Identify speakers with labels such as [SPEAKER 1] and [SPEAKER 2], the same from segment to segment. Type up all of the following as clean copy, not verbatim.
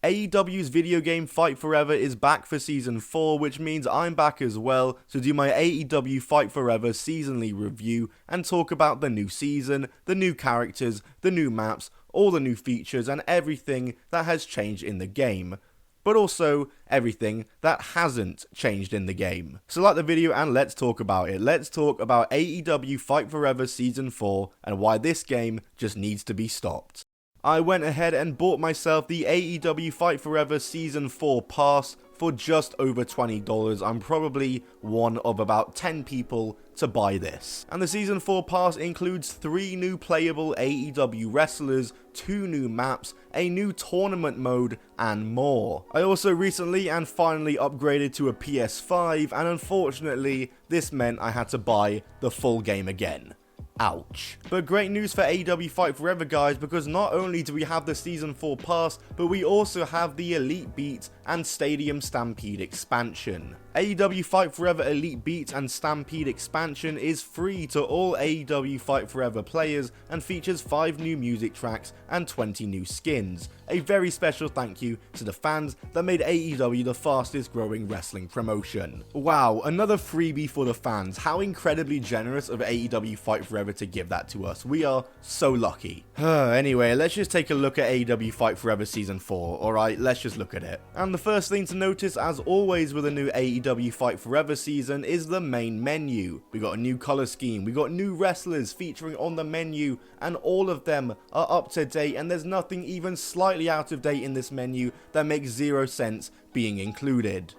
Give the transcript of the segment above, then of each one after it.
[SPEAKER 1] AEW's video game Fight Forever is back for Season 4, which means I'm back as well to do my AEW Fight Forever seasonally review and talk about the new season, the new characters, the new maps, all the new features, and everything that has changed in the game. But also everything that hasn't changed in the game. So like the video and let's talk about it. Let's talk about AEW Fight Forever Season 4 and why this game just needs to be stopped. I went ahead and bought myself the AEW Fight Forever Season 4 pass for just over $20. I'm probably one of about 10 people to buy this. And the Season 4 pass includes 3 new playable AEW wrestlers, 2 new maps, a new tournament mode, and more. I also recently and finally upgraded to a PS5, and unfortunately, this meant I had to buy the full game again. Ouch. But great news for AEW Fight Forever, guys, because not only do we have the Season 4 pass, but we also have the Elite Beat and Stadium Stampede expansion. AEW Fight Forever Elite Beat and Stampede expansion is free to all AEW Fight Forever players and features 5 new music tracks and 20 new skins. A very special thank you to the fans that made AEW the fastest growing wrestling promotion. Wow, another freebie for the fans. How incredibly generous of AEW Fight Forever to give that to us. We are so lucky. Anyway, let's just take a look at AEW Fight Forever Season 4, alright? Let's just look at it. And the first thing to notice, as always with a new AEW Fight Forever season, is the main menu. We got a new color scheme, we got new wrestlers featuring on the menu, and all of them are up to date, and there's nothing even slightly out of date in this menu that makes 0 sense being included.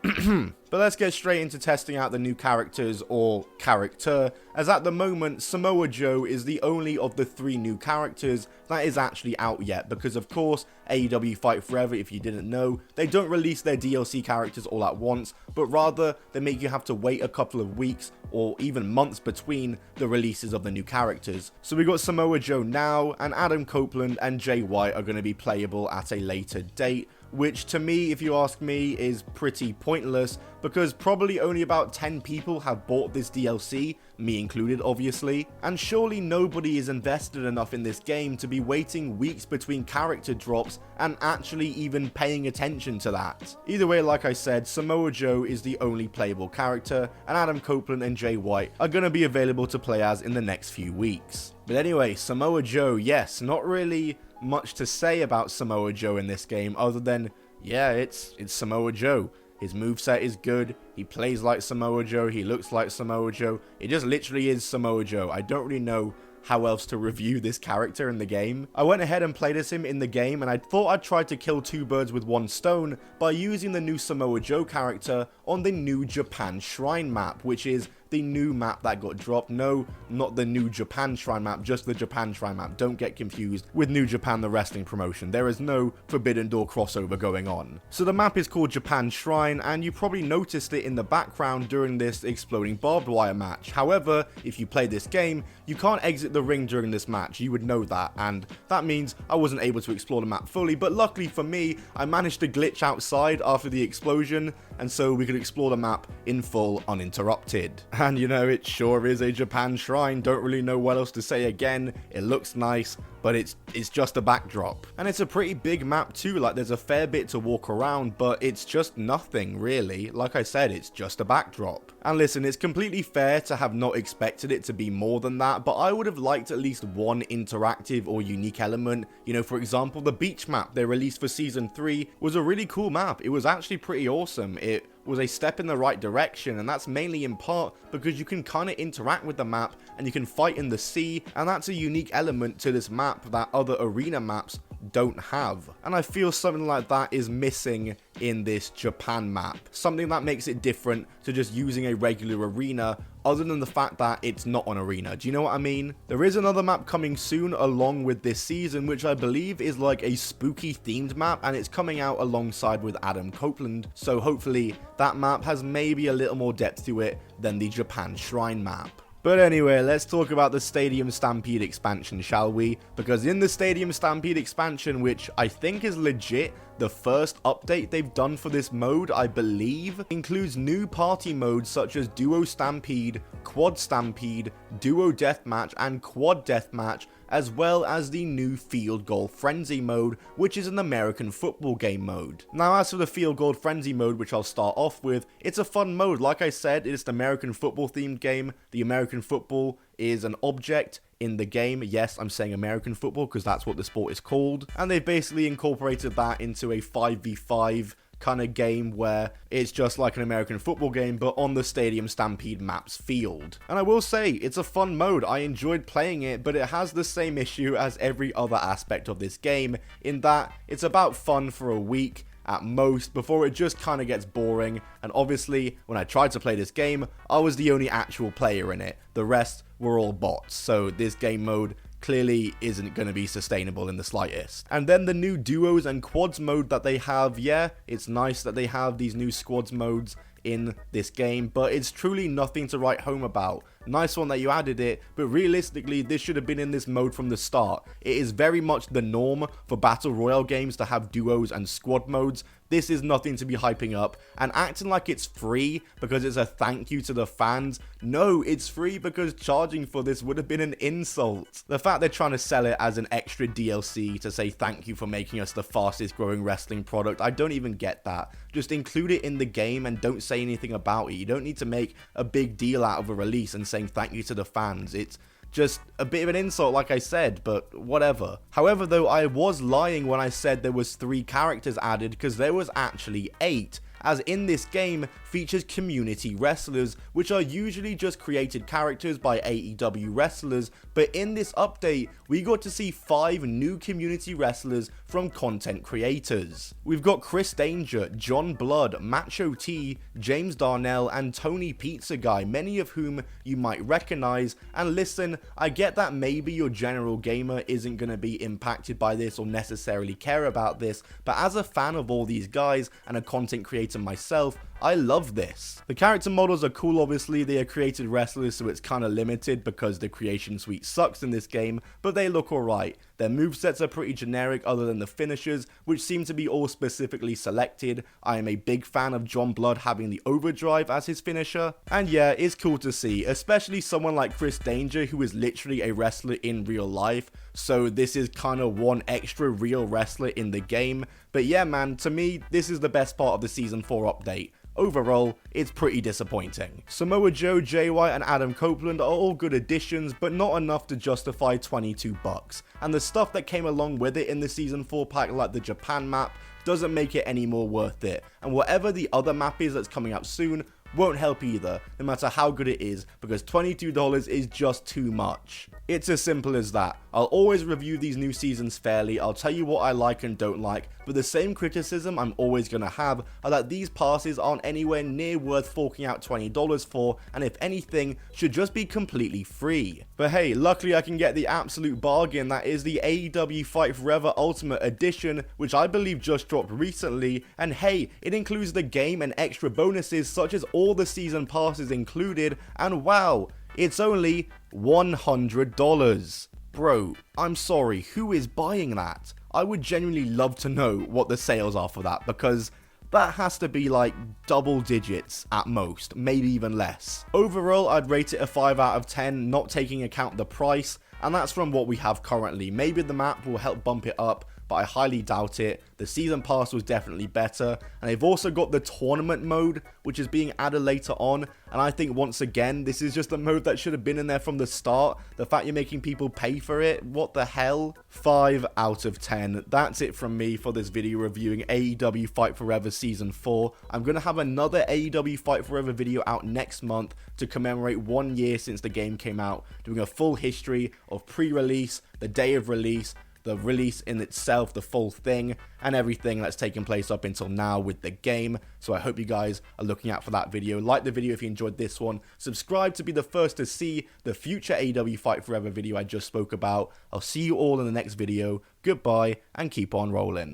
[SPEAKER 1] But let's get straight into testing out the new characters, or character, as at the moment Samoa Joe is the only of the 3 new characters that is actually out yet, because of course AEW Fight Forever, if you didn't know, they don't release their DLC characters all at once, but rather they make you have to wait a couple of weeks or even months between the releases of the new characters. So we got Samoa Joe now, and Adam Copeland and Jay White are going to be playable at a later date, which to me, if you ask me, is pretty pointless, because probably only about 10 people have bought this DLC, me included obviously, and surely nobody is invested enough in this game to be waiting weeks between character drops and actually even paying attention to that. Either way, like I said, Samoa Joe is the only playable character, and Adam Copeland and Jay White are going to be available to play as in the next few weeks. But anyway, Samoa Joe, yes, not really much to say about Samoa Joe in this game other than, yeah, it's Samoa Joe. His moveset is good, he plays like Samoa Joe, he looks like Samoa Joe, it just literally is Samoa Joe. I don't really know how else to review this character in the game. I went ahead and played as him in the game, and I thought I'd try to kill 2 birds with 1 stone by using the new Samoa Joe character on the New Japan Shrine map, which is the new map that got dropped. No, not the New Japan Shrine map, just the Japan Shrine map. Don't get confused with New Japan, the wrestling promotion. There is no Forbidden Door crossover going on. So the map is called Japan Shrine, and you probably noticed it in the background during this exploding barbed wire match. However, if you play this game, you can't exit the ring during this match. You would know that, and that means I wasn't able to explore the map fully, but luckily for me, I managed to glitch outside after the explosion, and so we could explore the map in full uninterrupted. And you know, it sure is a Japan Shrine, don't really know what else to say again. It looks nice, but it's just a backdrop. And it's a pretty big map too, like there's a fair bit to walk around, but it's just nothing really. Like I said, it's just a backdrop. And listen, it's completely fair to have not expected it to be more than that, but I would have liked at least one interactive or unique element. You know, for example, the beach map they released for Season 3 was a really cool map. It was actually pretty awesome. It was a step in the right direction, and that's mainly in part because you can kind of interact with the map and you can fight in the sea, and that's a unique element to this map that other arena maps don't have. And I feel something like that is missing in this Japan map. Something that makes it different to just using a regular arena, other than the fact that it's not an arena. Do you know what I mean? There is another map coming soon along with this season, which I believe is like a spooky themed map, and it's coming out alongside with Adam Copeland. So hopefully that map has maybe a little more depth to it than the Japan Shrine map. But anyway, let's talk about the Stadium Stampede expansion, shall we? Because in the Stadium Stampede expansion, which I think is legit the first update they've done for this mode, I believe, includes new party modes such as Duo Stampede, Quad Stampede, Duo Deathmatch, and Quad Deathmatch, as well as the new Field Goal Frenzy mode, which is an American football game mode. Now, as for the Field Goal Frenzy mode, which I'll start off with, it's a fun mode. Like I said, it's an American football themed game. The American football is an object in the game. Yes, I'm saying American football because that's what the sport is called. And they've basically incorporated that into a 5v5 kind of game where it's just like an American football game but on the Stadium Stampede map's field. And I will say, it's a fun mode. I enjoyed playing it, but it has the same issue as every other aspect of this game in that it's about fun for a week at most before it just kind of gets boring. And obviously, when I tried to play this game, I was the only actual player in it. The rest were all bots, so this game mode clearly isn't going to be sustainable in the slightest. And then the new duos and quads mode that they have, yeah, it's nice that they have these new squads modes in this game, but it's truly nothing to write home about. Nice one that you added it, but realistically this should have been in this mode from the start. It is very much the norm for Battle Royale games to have duos and squad modes. This is nothing to be hyping up and acting like it's free because it's a thank you to the fans. No, it's free because charging for this would have been an insult. The fact they're trying to sell it as an extra DLC to say thank you for making us the fastest growing wrestling product, I don't even get that. Just include it in the game and don't say anything about it. You don't need to make a big deal out of a release and saying thank you to the fans. It's just a bit of an insult, like I said, but whatever. However, though, I was lying when I said there was 3 characters added, because there was actually 8. As in this game features community wrestlers, which are usually just created characters by AEW wrestlers, but in this update, we got to see 5 new community wrestlers from content creators. We've got Chris Danger, John Blood, Macho T, James Darnell, and Tony Pizza Guy, many of whom you might recognize. And listen, I get that maybe your general gamer isn't going to be impacted by this or necessarily care about this, but as a fan of all these guys and a content creator myself, I love this. The character models are cool, obviously. They are created wrestlers, so it's kind of limited because the creation suite sucks in this game, but they look alright. Their movesets are pretty generic other than the finishers, which seem to be all specifically selected. I am a big fan of John Blood having the overdrive as his finisher, and yeah, it's cool to see, especially someone like Chris Danger, who is literally a wrestler in real life, so this is kind of one extra real wrestler in the game. But yeah, man, to me, this is the best part of the Season 4 update. Overall, it's pretty disappointing. Samoa Joe, Jay White, and Adam Copeland are all good additions, but not enough to justify $22. And the stuff that came along with it in the Season 4 pack, like the Japan map, doesn't make it any more worth it. And whatever the other map is that's coming out soon won't help either, no matter how good it is, because $22 is just too much. It's as simple as that. I'll always review these new seasons fairly, I'll tell you what I like and don't like, but the same criticism I'm always going to have are that these passes aren't anywhere near worth forking out $20 for, and if anything, should just be completely free. But hey, luckily I can get the absolute bargain that is the AEW Fight Forever Ultimate Edition, which I believe just dropped recently, and hey, it includes the game and extra bonuses such as all the season passes included, and wow, it's only $100. Bro, I'm sorry, who is buying that? I would genuinely love to know what the sales are for that, because that has to be like double digits at most, maybe even less. Overall, I'd rate it a 5 out of 10, not taking account the price, and that's from what we have currently. Maybe the map will help bump it up, but I highly doubt it. The season pass was definitely better, and they've also got the tournament mode, which is being added later on, and I think once again, this is just a mode that should have been in there from the start. The fact you're making people pay for it, what the hell? 5 out of 10. That's it from me for this video reviewing AEW Fight Forever Season 4. I'm going to have another AEW Fight Forever video out next month to commemorate 1 year since the game came out, doing a full history of pre-release, the day of release, the release in itself, the full thing, and everything that's taken place up until now with the game. So I hope you guys are looking out for that video. Like the video if you enjoyed this one. Subscribe to be the first to see the future AEW Fight Forever video I just spoke about. I'll see you all in the next video. Goodbye, and keep on rolling.